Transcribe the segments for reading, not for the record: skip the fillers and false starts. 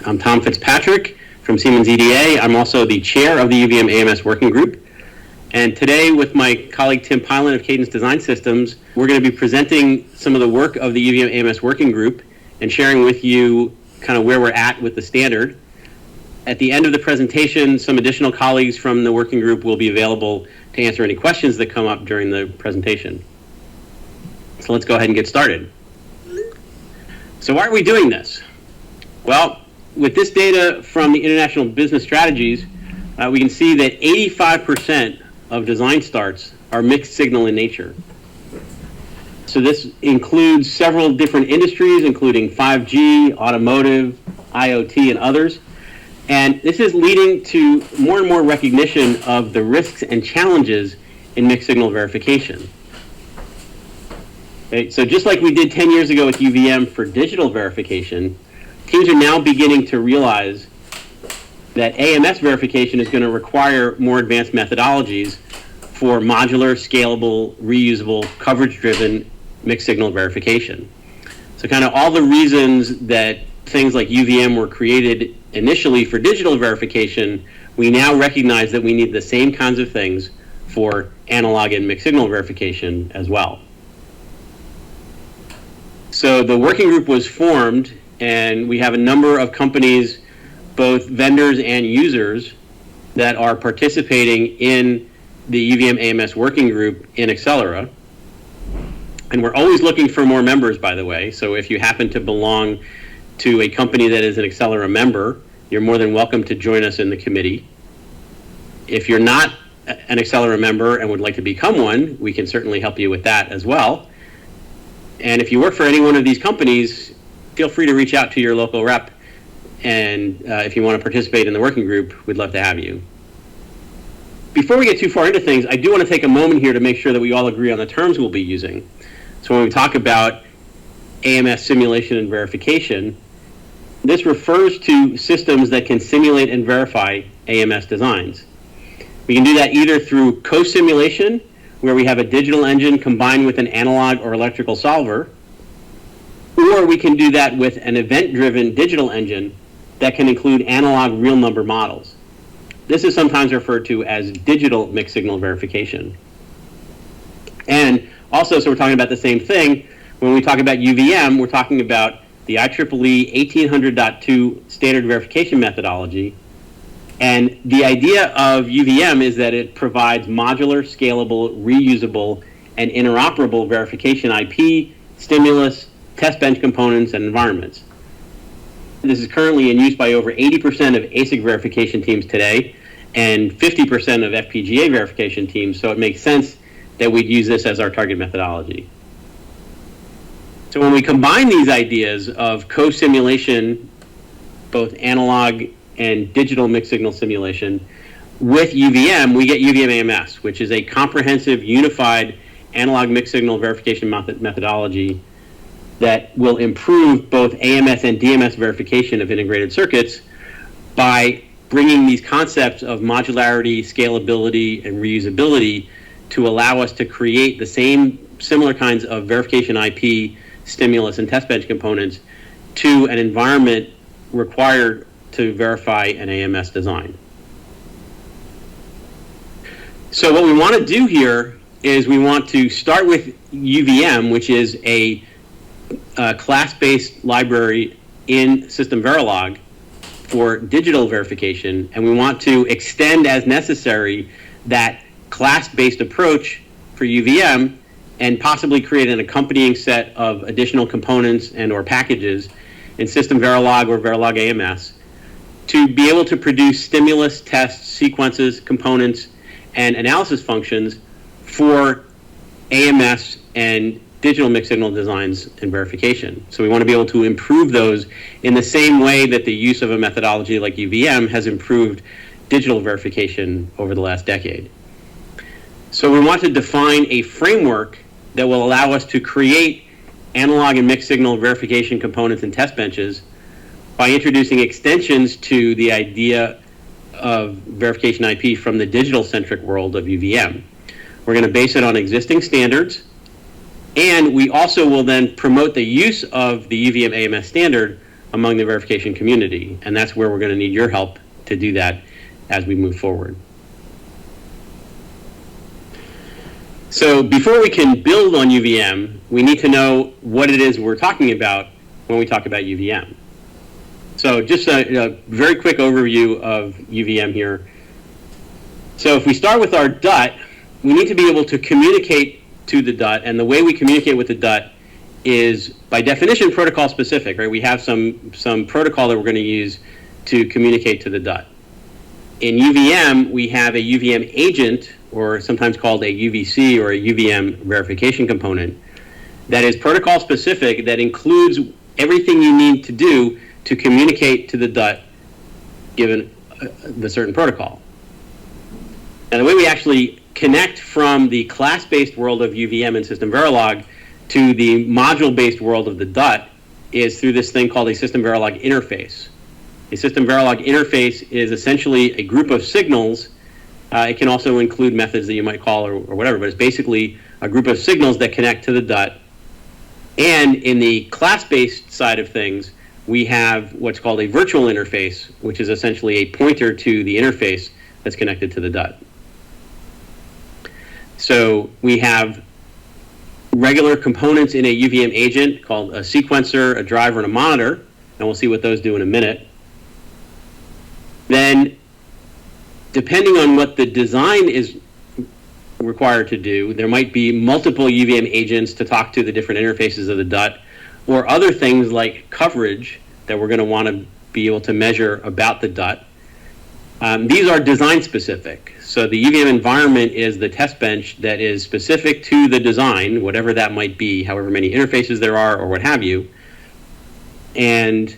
I'm Tom Fitzpatrick from Siemens EDA. I'm also the chair of the UVM-AMS working group. And today, with my colleague Tim Pylant of Cadence Design Systems, we're going to be presenting some of the work of the UVM-AMS working group and sharing with you kind of where we're at with the standard. At the end of the presentation, some additional colleagues from the working group will be available to answer any questions that come up during the presentation. So let's go ahead and get started. So why are we doing this? Well, with this data from the International Business Strategies, we can see that 85% of design starts are mixed signal in nature. So this includes several different industries, including 5G, automotive, IoT, and others. And this is leading to more and more recognition of the risks and challenges in mixed signal verification. Okay, so just like we did 10 years ago with UVM for digital verification, teams are now beginning to realize that AMS verification is going to require more advanced methodologies for modular, scalable, reusable, coverage-driven mixed signal verification. So kind of all the reasons that things like UVM were created initially for digital verification, we now recognize that we need the same kinds of things for analog and mixed signal verification as well. So the working group was formed, and we have a number of companies, both vendors and users, that are participating in the UVM-AMS working group in Accellera. And we're always looking for more members, by the way. So if you happen to belong to a company that is an Accellera member, you're more than welcome to join us in the committee. If you're not an Accellera member and would like to become one, we can certainly help you with that as well. And if you work for any one of these companies, feel free to reach out to your local rep. And if you want to participate in the working group, we'd love to have you. Before we get too far into things, I do want to take a moment here to make sure that we all agree on the terms we'll be using. So when we talk about AMS simulation and verification, this refers to systems that can simulate and verify AMS designs. We can do that either through co-simulation, where we have a digital engine combined with an analog or electrical solver, or we can do that with an event-driven digital engine that can include analog real number models. This is sometimes referred to as digital mixed signal verification. And also, so we're talking about the same thing, when we talk about UVM, we're talking about the IEEE 1800.2 standard verification methodology. And the idea of UVM is that it provides modular, scalable, reusable, and interoperable verification IP, stimulus, test bench components, and environments. This is currently in use by over 80% of ASIC verification teams today and 50% of FPGA verification teams, so it makes sense that we'd use this as our target methodology. So when we combine these ideas of co-simulation, both analog and digital mixed signal simulation, with UVM, we get UVM-AMS, which is a comprehensive, unified analog mixed signal verification methodology that will improve both AMS and DMS verification of integrated circuits by bringing these concepts of modularity, scalability, and reusability to allow us to create the similar kinds of verification IP, stimulus, and test bench components to an environment required to verify an AMS design. So what we want to do here is we want to start with UVM, which is a class-based library in System Verilog for digital verification, and we want to extend as necessary that class-based approach for UVM and possibly create an accompanying set of additional components and or packages in System Verilog or Verilog AMS to be able to produce stimulus, tests, sequences, components, and analysis functions for AMS and digital mixed signal designs and verification. So we want to be able to improve those in the same way that the use of a methodology like UVM has improved digital verification over the last decade. So we want to define a framework that will allow us to create analog and mixed signal verification components and test benches by introducing extensions to the idea of verification IP from the digital-centric world of UVM. We're going to base it on existing standards, and we also will then promote the use of the UVM-AMS standard among the verification community. And that's where we're going to need your help to do that as we move forward. So before we can build on UVM, we need to know what it is we're talking about when we talk about UVM. So just a very quick overview of UVM here. So if we start with our DUT, we need to be able to communicate to the DUT, and the way we communicate with the DUT is by definition protocol specific, right? We have some protocol that we're going to use to communicate to the DUT. In UVM, we have a UVM agent, or sometimes called a UVC or a UVM verification component, that is protocol specific, that includes everything you need to do to communicate to the DUT given the certain protocol. Now, the way we actually connect from the class-based world of UVM and System Verilog to the module-based world of the DUT is through this thing called a System Verilog interface. A System Verilog interface is essentially a group of signals. It can also include methods that you might call or whatever, but it's basically a group of signals that connect to the DUT. And in the class-based side of things, we have what's called a virtual interface, which is essentially a pointer to the interface that's connected to the DUT. So we have regular components in a UVM agent called a sequencer, a driver, and a monitor, and we'll see what those do in a minute. Then, depending on what the design is required to do, there might be multiple UVM agents to talk to the different interfaces of the DUT, or other things like coverage that we're going to want to be able to measure about the DUT. These are design specific. So the UVM environment is the test bench that is specific to the design, whatever that might be, however many interfaces there are or what have you. And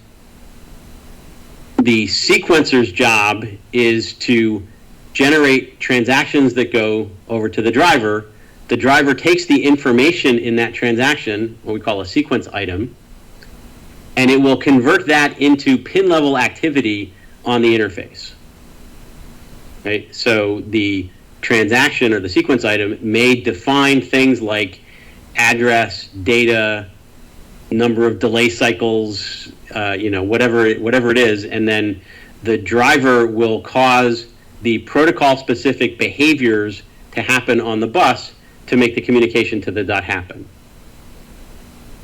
the sequencer's job is to generate transactions that go over to the driver. The driver takes the information in that transaction, what we call a sequence item, and it will convert that into pin level activity on the interface. Right? So the transaction or the sequence item may define things like address, data, number of delay cycles, whatever it is, and then the driver will cause the protocol-specific behaviors to happen on the bus to make the communication to the DUT happen.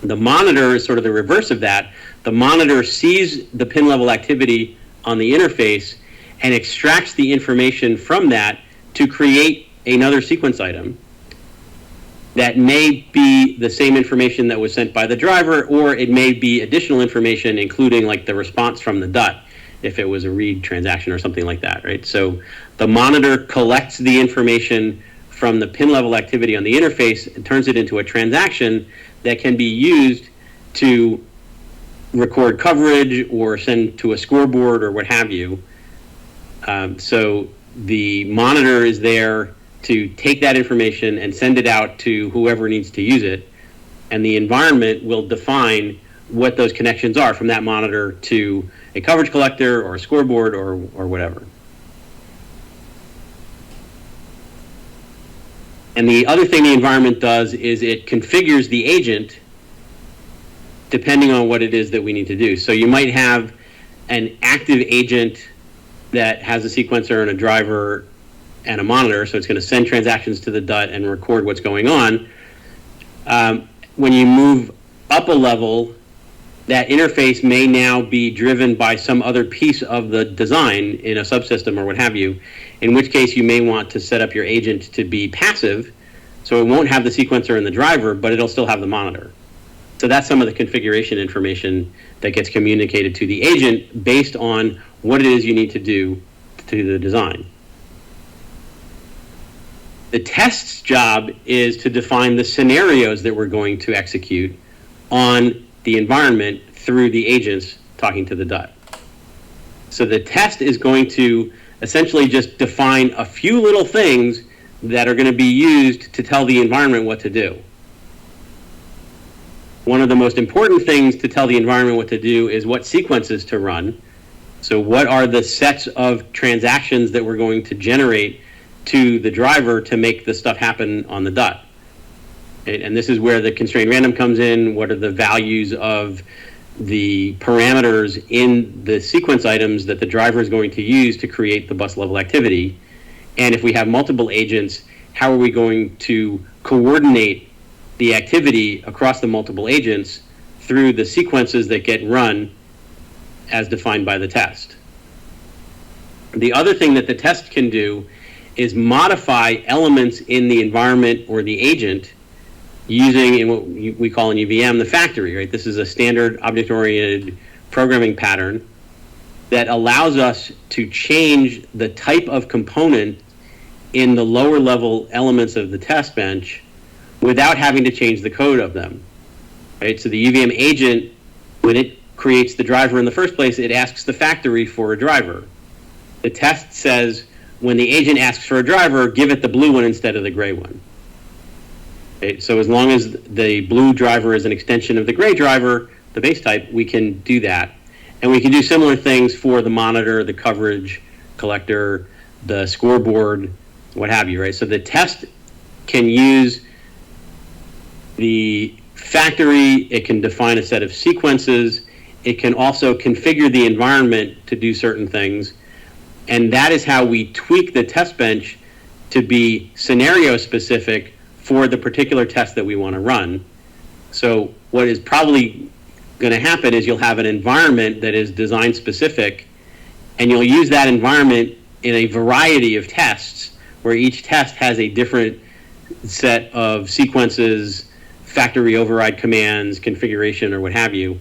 The monitor is sort of the reverse of that. The monitor sees the pin level activity on the interface and extracts the information from that to create another sequence item that may be the same information that was sent by the driver, or it may be additional information, including like the response from the DUT, if it was a read transaction or something like that, right? So the monitor collects the information from the pin level activity on the interface and turns it into a transaction that can be used to record coverage or send to a scoreboard or what have you. So the monitor is there to take that information and send it out to whoever needs to use it, and the environment will define what those connections are from that monitor to a coverage collector or a scoreboard or whatever. And the other thing the environment does is it configures the agent depending on what it is that we need to do. So you might have an active agent that has a sequencer and a driver and a monitor, so it's going to send transactions to the DUT and record what's going on. When you move up a level, that interface may now be driven by some other piece of the design in a subsystem or what have you, in which case you may want to set up your agent to be passive, so it won't have the sequencer and the driver, but it'll still have the monitor. So that's some of the configuration information that gets communicated to the agent based on what it is you need to do to the design. The test's job is to define the scenarios that we're going to execute on the environment through the agents talking to the DUT. So the test is going to essentially just define a few little things that are going to be used to tell the environment what to do. One of the most important things to tell the environment what to do is what sequences to run. So what are the sets of transactions that we're going to generate to the driver to make the stuff happen on the DUT? And this is where the constrained random comes in. What are the values of the parameters in the sequence items that the driver is going to use to create the bus level activity. And if we have multiple agents, how are we going to coordinate the activity across the multiple agents through the sequences that get run as defined by the test. The other thing that the test can do is modify elements in the environment or the agent using, in what we call in UVM, the factory, right? This is a standard object-oriented programming pattern that allows us to change the type of component in the lower level elements of the test bench without having to change the code of them, right? So the UVM agent, when it creates the driver in the first place, it asks the factory for a driver. The test says, when the agent asks for a driver, give it the blue one instead of the gray one. Okay, so as long as the blue driver is an extension of the gray driver, the base type, we can do that. And we can do similar things for the monitor, the coverage collector, the scoreboard, what have you, right? So the test can use the factory, it can define a set of sequences, it can also configure the environment to do certain things, and that is how we tweak the test bench to be scenario specific for the particular test that we want to run. So what is probably going to happen is you'll have an environment that is design specific, and you'll use that environment in a variety of tests where each test has a different set of sequences, factory override commands, configuration, or what have you,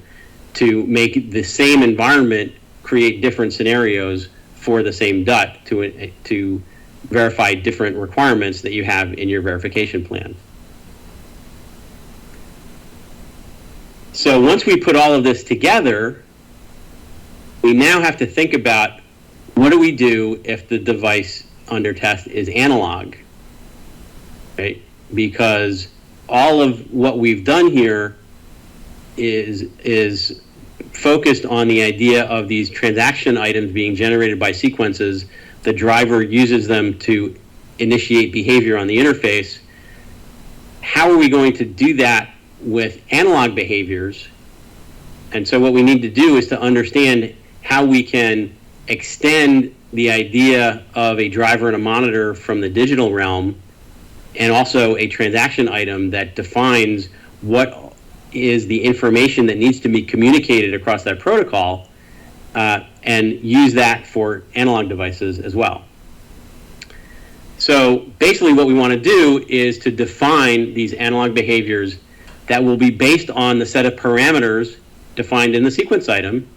to make the same environment create different scenarios for the same DUT to verify different requirements that you have in your verification plan. So once we put all of this together, we now have to think about, what do we do if the device under test is analog, right? Because all of what we've done here is focused on the idea of these transaction items being generated by sequences. The driver uses them to initiate behavior on the interface. How are we going to do that with analog behaviors? And so what we need to do is to understand how we can extend the idea of a driver and a monitor from the digital realm, and also a transaction item that defines what is the information that needs to be communicated across that protocol, and use that for analog devices as well. So basically what we want to do is to define these analog behaviors that will be based on the set of parameters defined in the sequence item,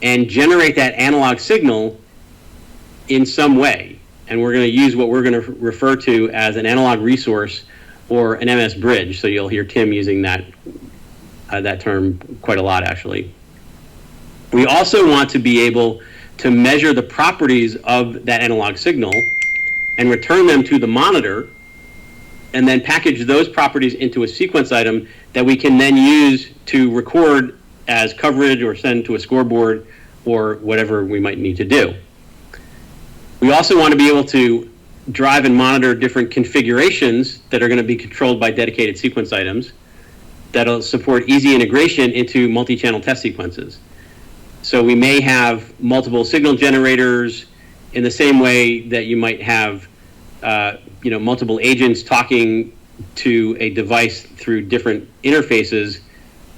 and generate that analog signal in some way. And we're going to use what we're going to refer to as an analog resource or an MS bridge. So you'll hear Tim using that term quite a lot, actually. We also want to be able to measure the properties of that analog signal and return them to the monitor, and then package those properties into a sequence item that we can then use to record as coverage or send to a scoreboard or whatever we might need to do. We also want to be able to drive and monitor different configurations that are going to be controlled by dedicated sequence items that'll support easy integration into multi-channel test sequences. So we may have multiple signal generators in the same way that you might have multiple agents talking to a device through different interfaces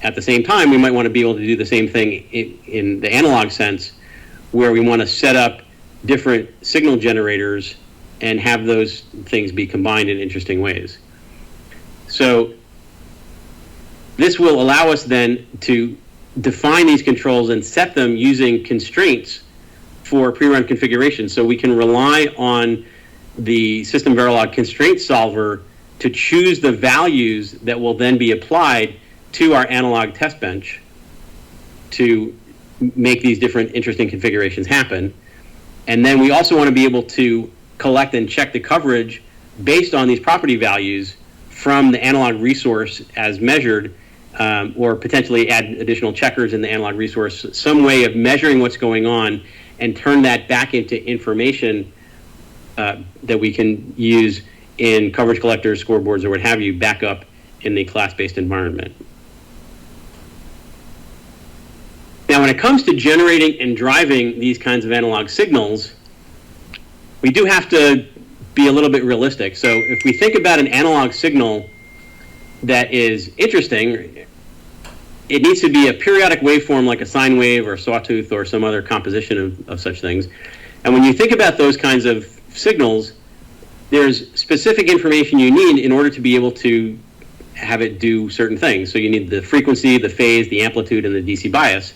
at the same time. We might want to be able to do the same thing in the analog sense, where we want to set up different signal generators and have those things be combined in interesting ways. So this will allow us then to define these controls and set them using constraints for pre-run configuration. So we can rely on the System Verilog constraint solver to choose the values that will then be applied to our analog test bench to make these different interesting configurations happen. And then we also want to be able to collect and check the coverage based on these property values from the analog resource as measured, or potentially add additional checkers in the analog resource, some way of measuring what's going on and turn that back into information that we can use in coverage collectors, scoreboards, or what have you, back up in the class-based environment. when it comes to generating and driving these kinds of analog signals, we do have to be a little bit realistic. So if we think about an analog signal that is interesting, it needs to be a periodic waveform like a sine wave or sawtooth or some other composition of such things. And when you think about those kinds of signals, there's specific information you need in order to be able to have it do certain things. So you need the frequency, the phase, the amplitude, and the DC bias.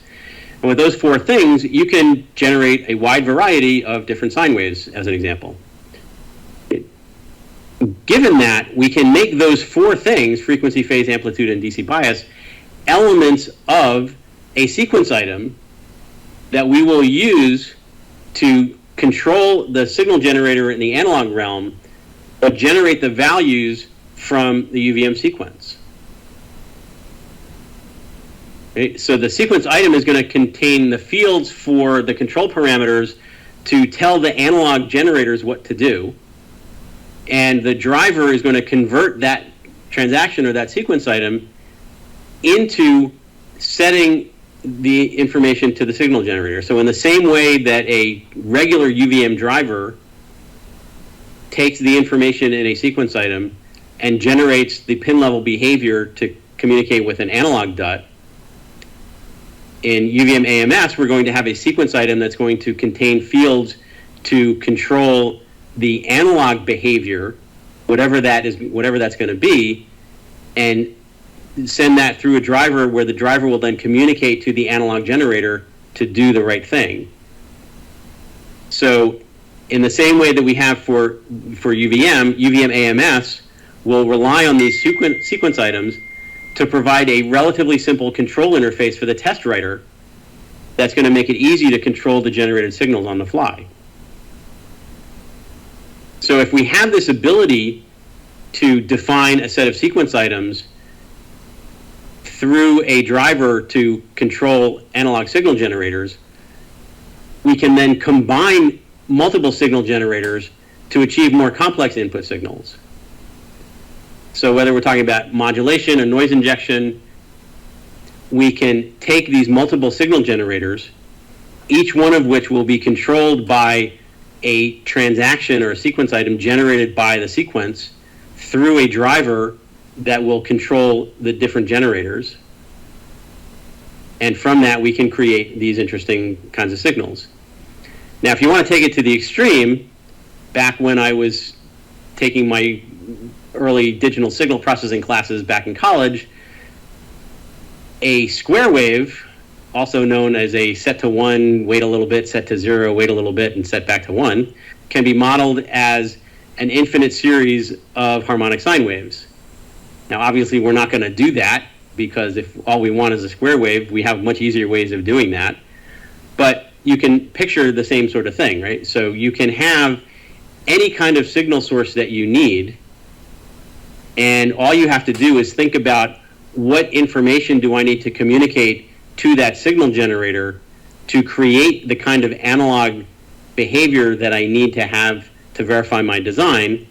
And with those four things, you can generate a wide variety of different sine waves, as an example. Given that, we can make those four things, frequency, phase, amplitude, and DC bias, elements of a sequence item that we will use to control the signal generator in the analog realm, but generate the values from the UVM sequence. Okay, so the sequence item is going to contain the fields for the control parameters to tell the analog generators what to do. And the driver is going to convert that transaction or that sequence item into setting the information to the signal generator. So in the same way that a regular UVM driver takes the information in a sequence item and generates the pin level behavior to communicate with an analog DUT, in UVM-AMS, we're going to have a sequence item that's going to contain fields to control the analog behavior, whatever that's going to be, and send that through a driver where the driver will then communicate to the analog generator to do the right thing. So in the same way that we have for UVM, UVM-AMS will rely on these sequence items to provide a relatively simple control interface for the test writer that's going to make it easy to control the generated signals on the fly. So if we have this ability to define a set of sequence items through a driver to control analog signal generators, we can then combine multiple signal generators to achieve more complex input signals. So whether we're talking about modulation or noise injection, we can take these multiple signal generators, each one of which will be controlled by a transaction or a sequence item generated by the sequence through a driver that will control the different generators. And from that, we can create these interesting kinds of signals. Now, if you want to take it to the extreme, back when I was taking my early digital signal processing classes back in college, a square wave, also known as a set to 1, wait a little bit, set to 0, wait a little bit, and set back to 1, can be modeled as an infinite series of harmonic sine waves. Now, obviously, we're not going to do that, because if all we want is a square wave, we have much easier ways of doing that. But you can picture the same sort of thing, right? So you can have any kind of signal source that you need, and all you have to do is think about what information do I need to communicate to that signal generator to create the kind of analog behavior that I need to have to verify my design.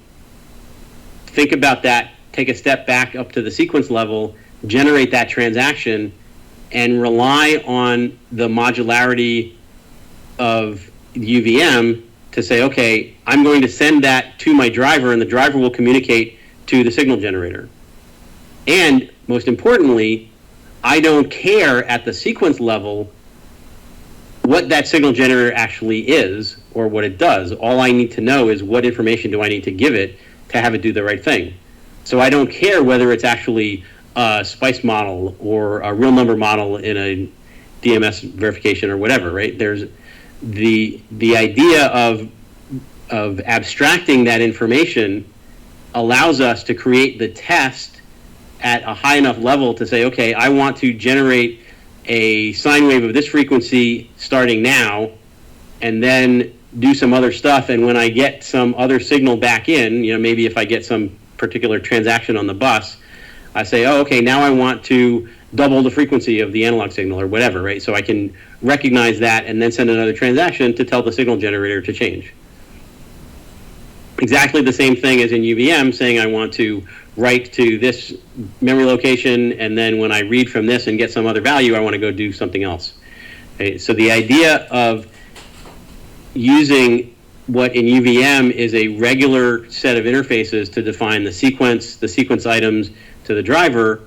Think about that, take a step back up to the sequence level, generate that transaction, and rely on the modularity of UVM to say, okay, I'm going to send that to my driver, and the driver will communicate to the signal generator. And most importantly, I don't care at the sequence level what that signal generator actually is or what it does. All I need to know is what information do I need to give it to have it do the right thing. So I don't care whether it's actually a SPICE model or a real number model in a DMS verification or whatever, right? There's the idea of abstracting that information allows us to create the test at a high enough level to say, okay, I want to generate a sine wave of this frequency starting now, and then do some other stuff. And when I get some other signal back in, maybe if I get some particular transaction on the bus, I say, oh, okay, now I want to double the frequency of the analog signal or whatever, right? So I can recognize that and then send another transaction to tell the signal generator to change. Exactly the same thing as in UVM, saying I want to write to this memory location, and then when I read from this and get some other value, I want to go do something else. Okay? So the idea of using what in UVM is a regular set of interfaces to define the sequence items to the driver,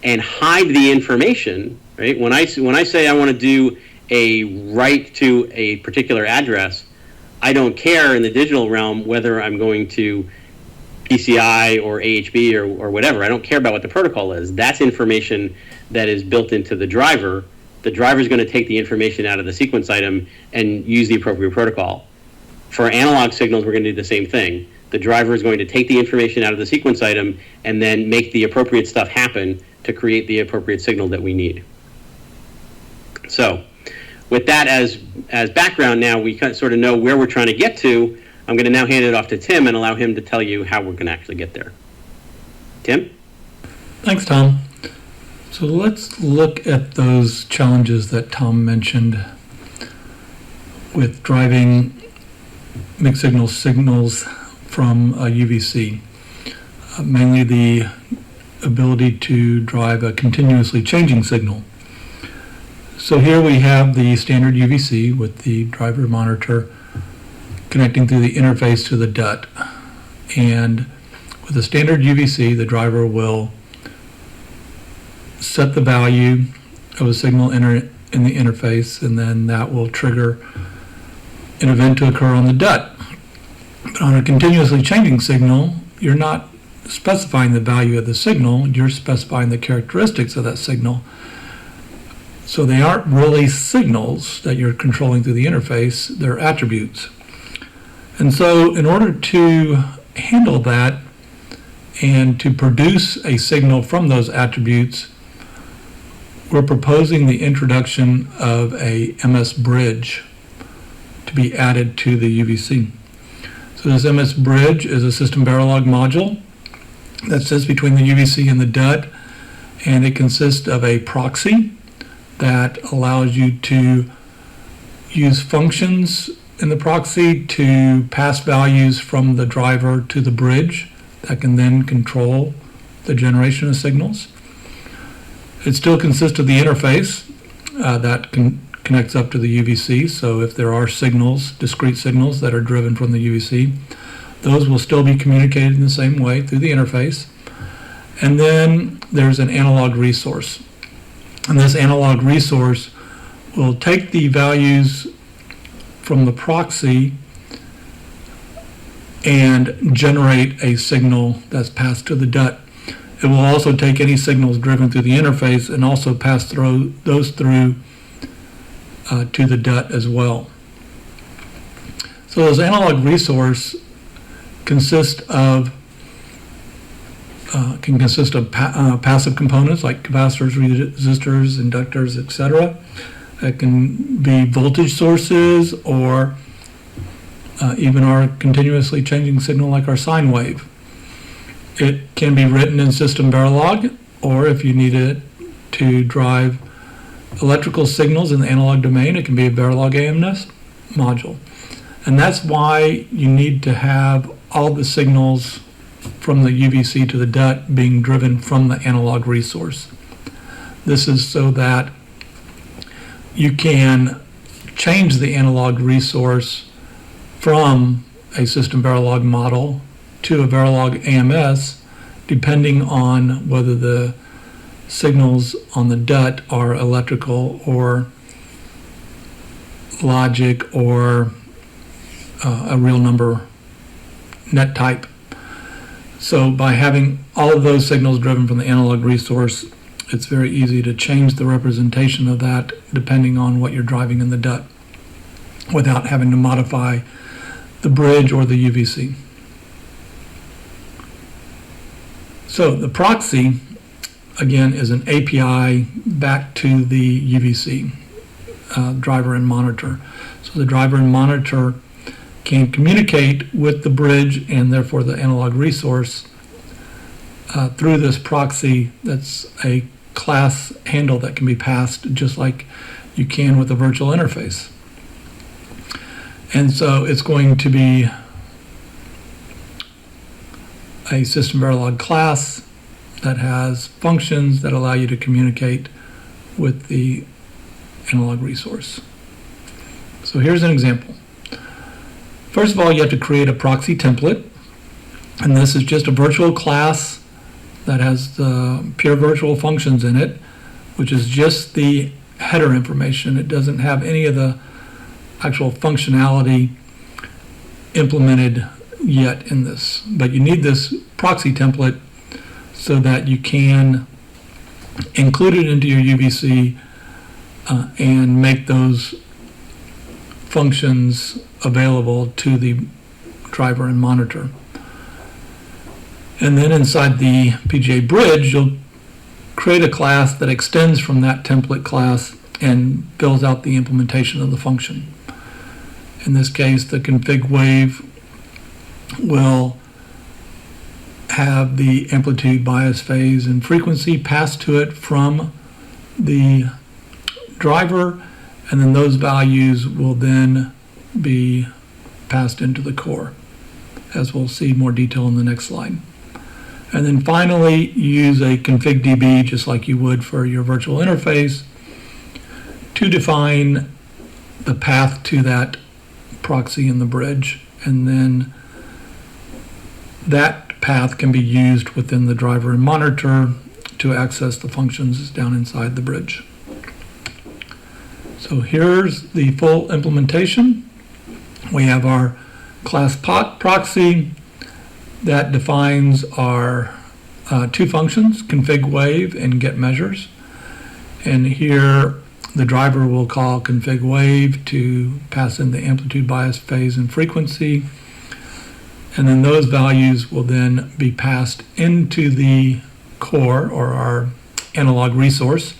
and hide the information, right? When I say I want to do a write to a particular address, I don't care in the digital realm whether I'm going to PCI or AHB or whatever. I don't care about what the protocol is. That's information that is built into the driver. The driver is going to take the information out of the sequence item and use the appropriate protocol. For analog signals, we're going to do the same thing. The driver is going to take the information out of the sequence item and then make the appropriate stuff happen to create the appropriate signal that we need. So with that as background, now we sort of know where we're trying to get to. I'm going to now hand it off to Tim and allow him to tell you how we're going to actually get there. Tim? Thanks, Tom. So let's look at those challenges that Tom mentioned with driving mixed signals from a UVC. Mainly the ability to drive a continuously changing signal. So here we have the standard UVC with the driver monitor connecting through the interface to the DUT. And with a standard UVC, the driver will set the value of a signal in the interface, and then that will trigger an event to occur on the DUT. But on a continuously changing signal, you're not specifying the value of the signal, you're specifying the characteristics of that signal. So they aren't really signals that you're controlling through the interface, they're attributes. And so in order to handle that and to produce a signal from those attributes, we're proposing the introduction of a MS bridge to be added to the UVC. So this MS bridge is a system Verilog module that sits between the UVC and the DUT, and it consists of a proxy that allows you to use functions in the proxy to pass values from the driver to the bridge that can then control the generation of signals. It still consists of the interface that connects up to the UVC, so if there are signals, discrete signals that are driven from the UVC, those will still be communicated in the same way through the interface. And then there's an analog resource. And this analog resource will take the values from the proxy and generate a signal that's passed to the DUT. It will also take any signals driven through the interface and also pass those through to the DUT as well. So this analog resource can consist of passive components like capacitors, resistors, inductors, etc. It can be voltage sources or even our continuously changing signal like our sine wave. It can be written in system Verilog, or if you need it to drive electrical signals in the analog domain, it can be a Verilog AMS module. And that's why you need to have all the signals from the UVC to the DUT being driven from the analog resource. This is so that you can change the analog resource from a system Verilog model to a Verilog AMS depending on whether the signals on the DUT are electrical or logic or a real number net type. So by having all of those signals driven from the analog resource, it's very easy to change the representation of that depending on what you're driving in the DUT without having to modify the bridge or the UVC. So the proxy, again, is an API back to the UVC, driver and monitor. So the driver and monitor can communicate with the bridge and therefore the analog resource through this proxy that's a class handle that can be passed just like you can with a virtual interface. And so it's going to be a system Verilog class that has functions that allow you to communicate with the analog resource. So here's an example. First of all, you have to create a proxy template, and this is just a virtual class that has the pure virtual functions in it, which is just the header information. It doesn't have any of the actual functionality implemented yet in this. But you need this proxy template so that you can include it into your UVC and make those functions available to the driver and monitor. And then inside the PGA bridge, you'll create a class that extends from that template class and fills out the implementation of the function. In this case, the config wave will have the amplitude, bias, phase, and frequency passed to it from the driver, and then those values will then be passed into the core, as we'll see more detail in the next slide. And then finally, you use a config DB, just like you would for your virtual interface, to define the path to that proxy in the bridge. And then that path can be used within the driver and monitor to access the functions down inside the bridge. So here's the full implementation. We have our class proxy that defines our two functions, config wave and get measures. And here the driver will call config wave to pass in the amplitude, bias, phase, and frequency. And then those values will then be passed into the core, or our analog resource.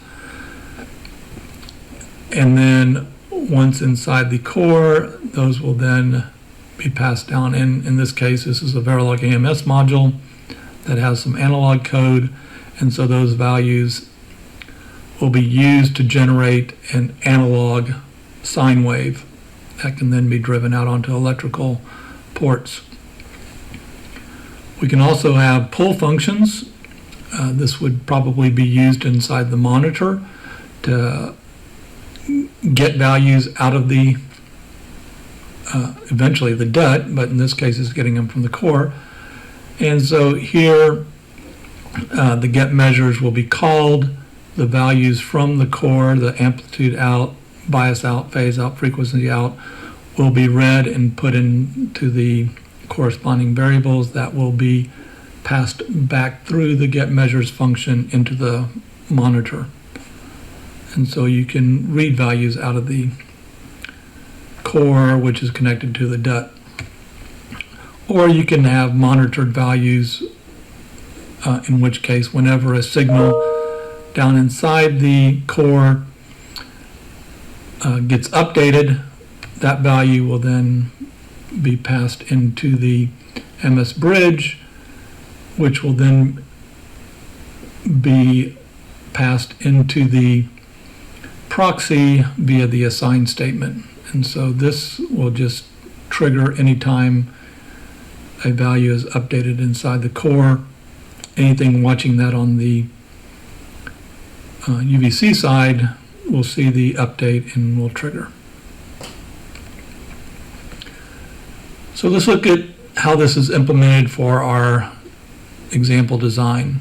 And then once inside the core, those will then be passed down. In this case, this is a Verilog AMS module that has some analog code, and so those values will be used to generate an analog sine wave that can then be driven out onto electrical ports. We can also have pull functions. This would probably be used inside the monitor to get values out of the eventually the DUT, but in this case it's getting them from the core. And so here the get measures will be called. The values from the core, the amplitude out, bias out, phase out, frequency out, will be read and put into the corresponding variables that will be passed back through the get measures function into the monitor. And so you can read values out of the core, which is connected to the DUT. Or you can have monitored values, in which case whenever a signal down inside the core gets updated, that value will then be passed into the MS bridge, which will then be passed into the proxy via the assign statement. And so this will just trigger anytime a value is updated inside the core. Anything watching that on the UVC side will see the update and will trigger. So let's look at how this is implemented for our example design.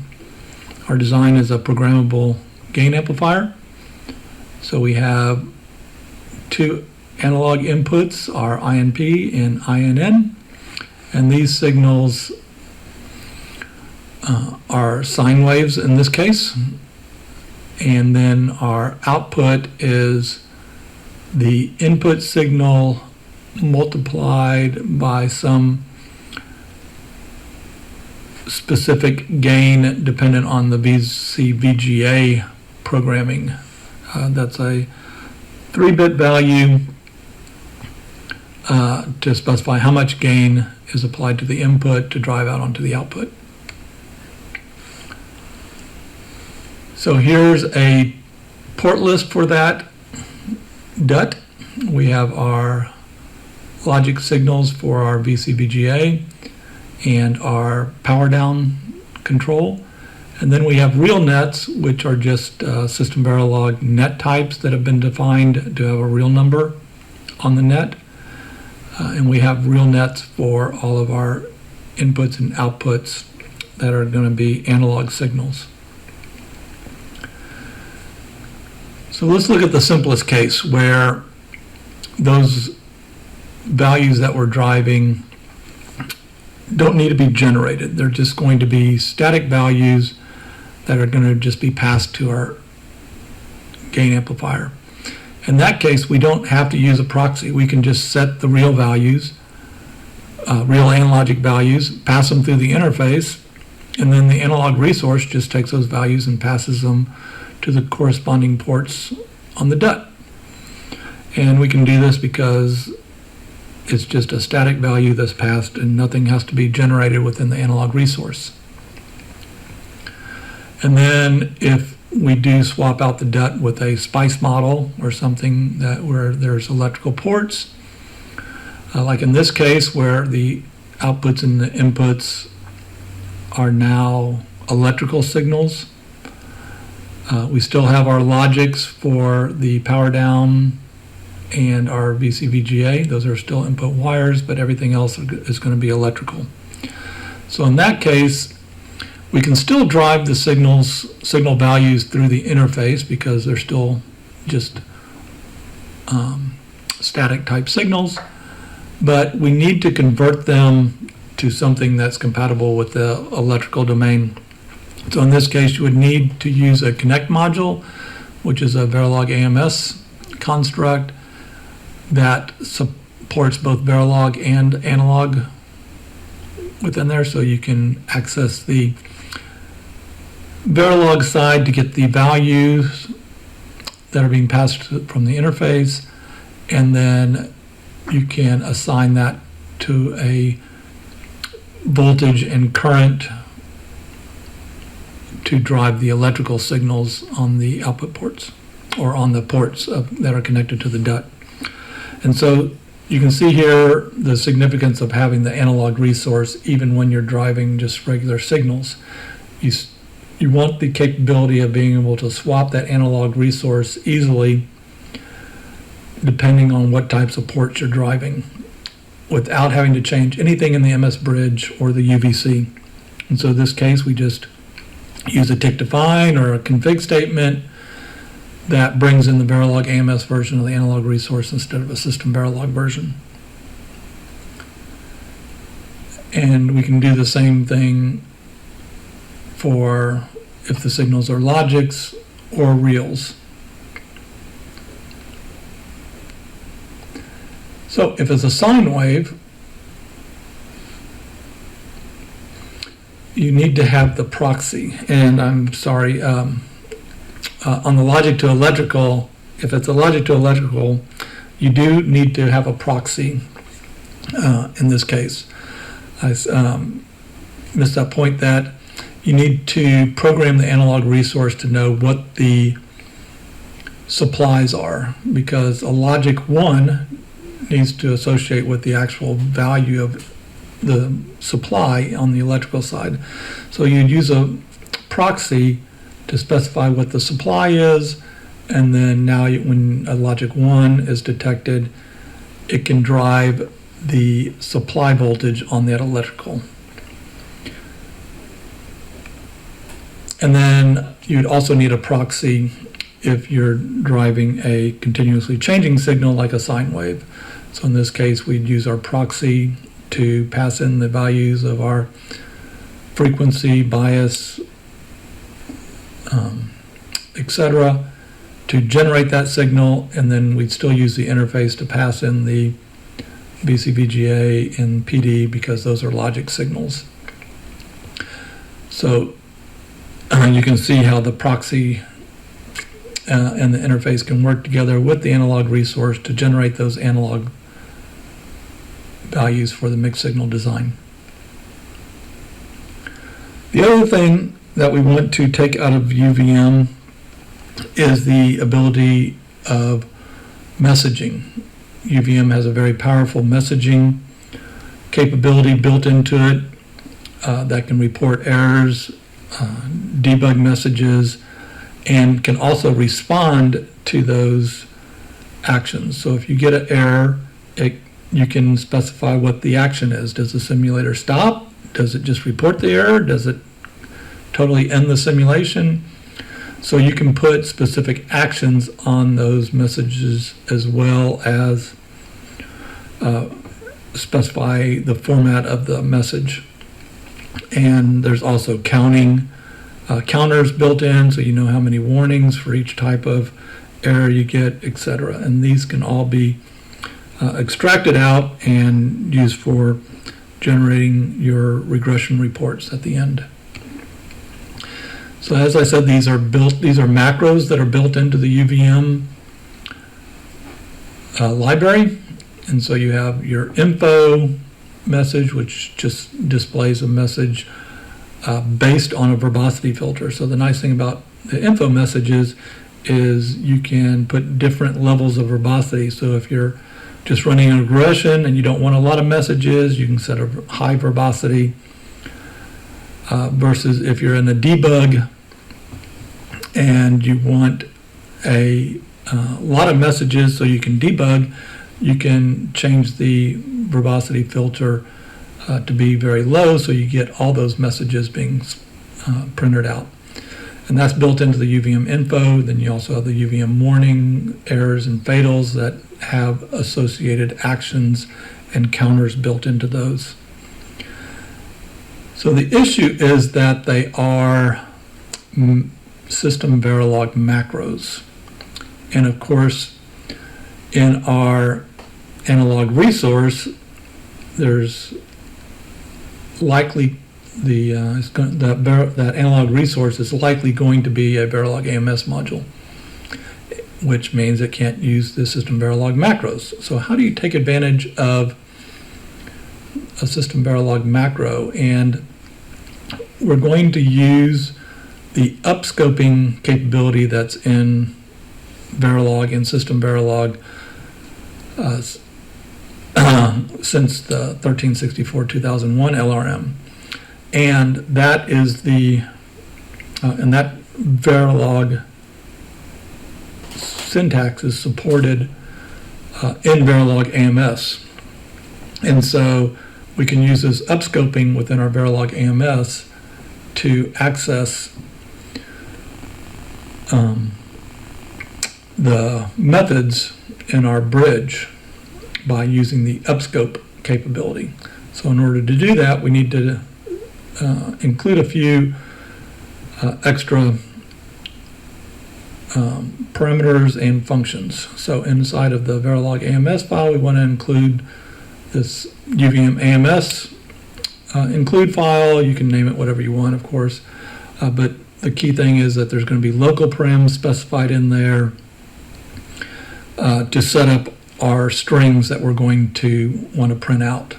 Our design is a programmable gain amplifier. So we have two analog inputs, our INP and INN, and these signals are sine waves in this case. And then our output is the input signal multiplied by some specific gain dependent on the VCVGA programming. That's a 3-bit value to specify how much gain is applied to the input to drive out onto the output. So here's a port list for that DUT. We have our logic signals for our VCVGA and our power down control. And then we have real nets, which are just system Verilog net types that have been defined to have a real number on the net. And we have real nets for all of our inputs and outputs that are going to be analog signals. So let's look at the simplest case where those values that we're driving don't need to be generated. They're just going to be static values that are going to just be passed to our gain amplifier. In that case, we don't have to use a proxy. We can just set the real values, real analogic values, pass them through the interface, and then the analog resource just takes those values and passes them to the corresponding ports on the DUT. And we can do this because it's just a static value that's passed and nothing has to be generated within the analog resource. And then if we do swap out the DUT with a SPICE model or something that where there's electrical ports, like in this case where the outputs and the inputs are now electrical signals, we still have our logics for the power down and our VCVGA. Those are still input wires, but everything else is going to be electrical. So in that case, we can still drive the signal values through the interface because they're still just static type signals, but we need to convert them to something that's compatible with the electrical domain. So in this case, you would need to use a connect module, which is a Verilog AMS construct that supports both Verilog and analog within there, so you can access the Verilog side to get the values that are being passed from the interface, and then you can assign that to a voltage and current to drive the electrical signals on the output ports or on the ports that are connected to the DUT. And so you can see here the significance of having the analog resource even when you're driving just regular signals. You want the capability of being able to swap that analog resource easily depending on what types of ports you're driving without having to change anything in the MS bridge or the UVC. And so in this case, we just use a tick define or a config statement that brings in the Verilog AMS version of the analog resource instead of a system Verilog version. And we can do the same thing for if the signals are logics or reals. So if it's a sine wave, you need to have the proxy. And I'm sorry, on the logic to electrical, if it's a logic to electrical, you do need to have a proxy in this case. I missed that point that you need to program the analog resource to know what the supplies are, because a logic 1 needs to associate with the actual value of the supply on the electrical side. So you'd use a proxy to specify what the supply is, and then now when a logic 1 is detected, it can drive the supply voltage on that electrical. And then you'd also need a proxy if you're driving a continuously changing signal like a sine wave. So in this case, we'd use our proxy to pass in the values of our frequency, bias, etc., to generate that signal, and then we'd still use the interface to pass in the VCVGA and PD because those are logic signals. So you can see how the proxy and the interface can work together with the analog resource to generate those analog values for the mixed signal design. The other thing that we want to take out of UVM is the ability of messaging. UVM has a very powerful messaging capability built into it that can report errors debug messages, and can also respond to those actions. So if you get an error, you can specify what the action is. Does the simulator stop? Does it just report the error? Does it totally end the simulation? So you can put specific actions on those messages, as well as specify the format of the message. And there's also counters built in, so you know how many warnings for each type of error you get, etc. And these can all be extracted out and used for generating your regression reports at the end. So as I said, these are macros that are built into the UVM library. And so you have your info message, which just displays a message based on a verbosity filter. So the nice thing about the info messages is you can put different levels of verbosity. So if you're just running a regression and you don't want a lot of messages, you can set a high verbosity, versus if you're in a debug and you want a lot of messages so you can debug, you can change the verbosity filter to be very low, so you get all those messages being printed out. And that's built into the UVM info. Then you also have the UVM warning, errors, and fatals that have associated actions and counters built into those. So the issue is that they are system Verilog macros. And of course, in our analog resource, there's likely that analog resource is likely going to be a Verilog AMS module, which means it can't use the system Verilog macros. So how do you take advantage of a system Verilog macro? And we're going to use the upscoping capability that's in Verilog and system Verilog since the 1364-2001 LRM. And that is and that Verilog syntax is supported in Verilog AMS. And so we can use this upscoping within our Verilog AMS to access the methods in our bridge by using the upscope capability. So in order to do that, we need to include a few extra parameters and functions. So inside of the Verilog AMS file, we want to include this UVM-AMS include file. You can name it whatever you want, of course, but the key thing is that there's going to be local params specified in there to set up our strings that we're going to want to print out.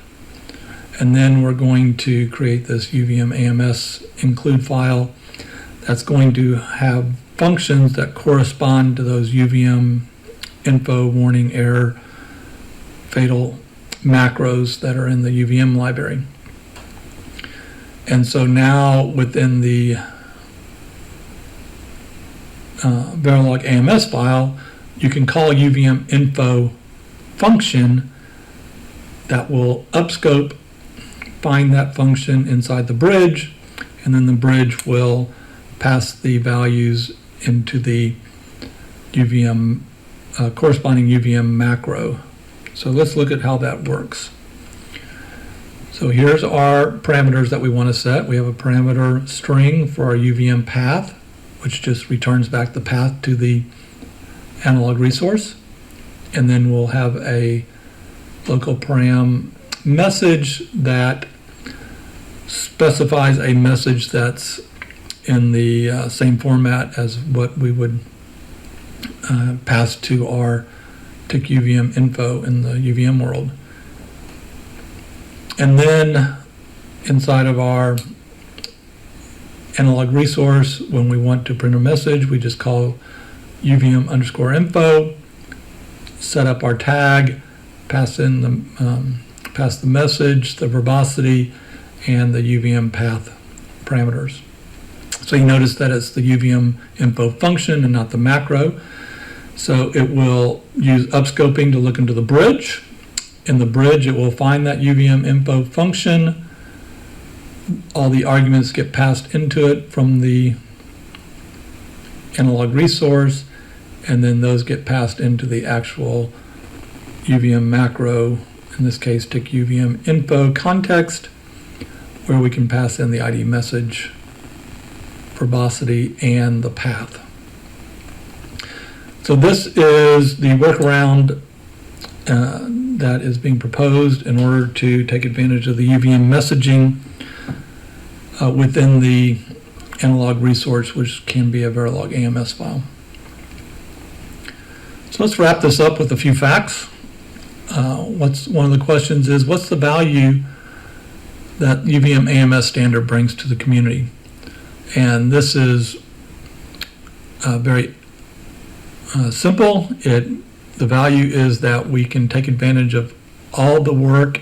And then we're going to create this UVM-AMS include file that's going to have functions that correspond to those UVM info, warning, error, fatal macros that are in the UVM library. And so now within the Verilog AMS file, you can call a UVM info function that will upscope, find that function inside the bridge, and then the bridge will pass the values into the UVM corresponding UVM macro. So let's look at how that works. So here's our parameters that we want to set. We have a parameter string for our UVM path, which just returns back the path to the analog resource. And then we'll have a local param message that specifies a message that's in the same format as what we would pass to our TIC UVM info in the UVM world. And then inside of our analog resource, when we want to print a message, we just call UVM_info, set up our tag, pass in pass the message, the verbosity, and the UVM path parameters. So you notice that it's the UVM info function and not the macro. So it will use upscoping to look into the bridge. In the bridge, it will find that UVM info function. All the arguments get passed into it from the analog resource, and then those get passed into the actual UVM macro, in this case, tick UVM info context, where we can pass in the ID message, verbosity, and the path. So this is the workaround that is being proposed in order to take advantage of the UVM messaging within the analog resource, which can be a Verilog AMS file. So let's wrap this up with a few facts. One of the questions is, what's the value that UVM-AMS standard brings to the community? And this is very simple. The value is that we can take advantage of all the work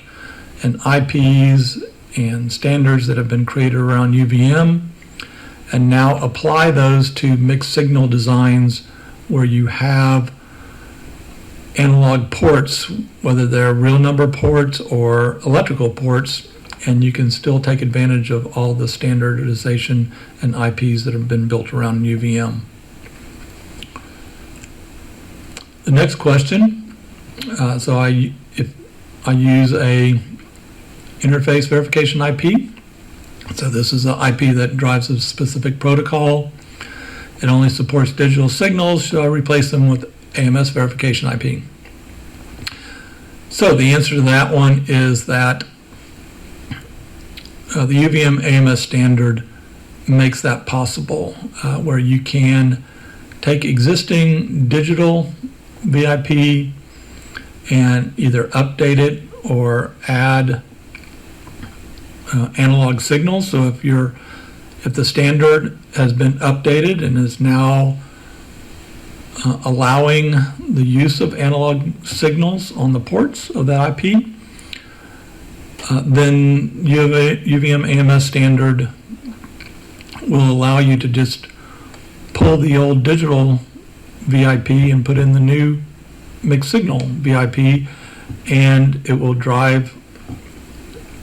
and IPs and standards that have been created around UVM, and now apply those to mixed signal designs where you have analog ports, whether they're real number ports or electrical ports, and you can still take advantage of all the standardization and IPs that have been built around UVM. The next question, if I use a interface verification IP, so this is an IP that drives a specific protocol. It only supports digital signals. Should I replace them with AMS verification IP? So the answer to that one is that the UVM-AMS standard makes that possible, where you can take existing digital VIP and either update it or add analog signals. So if the standard has been updated and is now allowing the use of analog signals on the ports of that IP, then UVM-AMS standard will allow you to just pull the old digital VIP and put in the new mixed signal VIP, and it will drive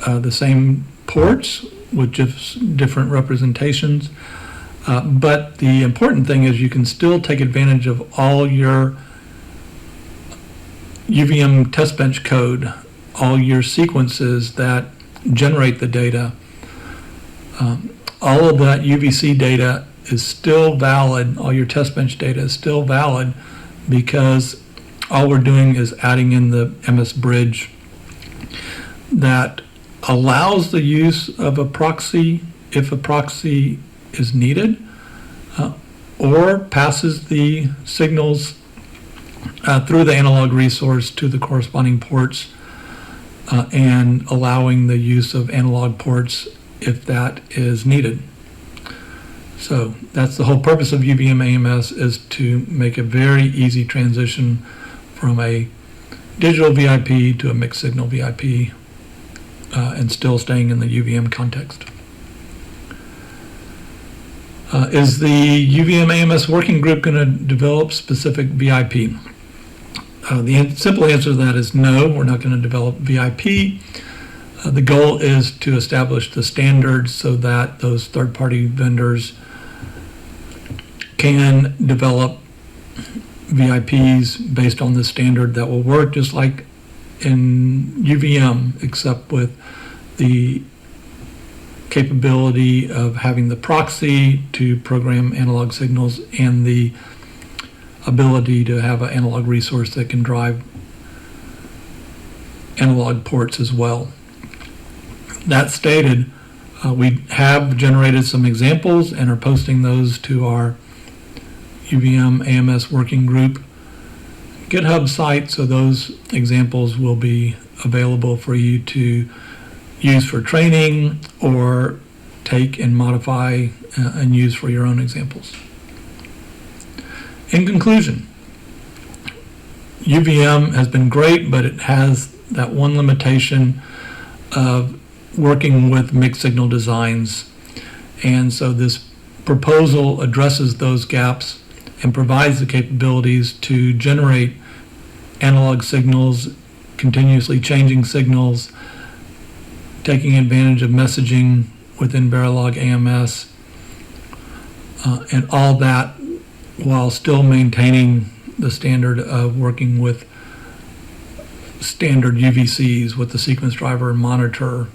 the same ports with just different representations. But the important thing is you can still take advantage of all your UVM test bench code, all your sequences that generate the data. All of that UVC data is still valid, all your test bench data is still valid, because all we're doing is adding in the MS bridge that allows the use of a proxy if a proxy is needed, or passes the signals through the analog resource to the corresponding ports, and allowing the use of analog ports if that is needed. So that's the whole purpose of UVM-AMS, is to make a very easy transition from a digital VIP to a mixed signal VIP, and still staying in the UVM context. Is the UVM-AMS working group going to develop specific VIP? The simple answer to that is no, we're not going to develop VIP. The goal is to establish the standards so that those third-party vendors can develop VIPs based on the standard that will work just like in UVM, except with the capability of having the proxy to program analog signals and the ability to have an analog resource that can drive analog ports as well. That stated, we have generated some examples and are posting those to our UVM-AMS working group GitHub site, so those examples will be available for you to use for training or take and modify and use for your own examples. In conclusion, UVM has been great, but it has that one limitation of working with mixed signal designs, and so this proposal addresses those gaps and provides the capabilities to generate analog signals, continuously changing signals, taking advantage of messaging within Verilog AMS, and all that while still maintaining the standard of working with standard UVCs with the sequence driver and monitor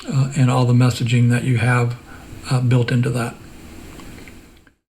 and all the messaging that you have built into that.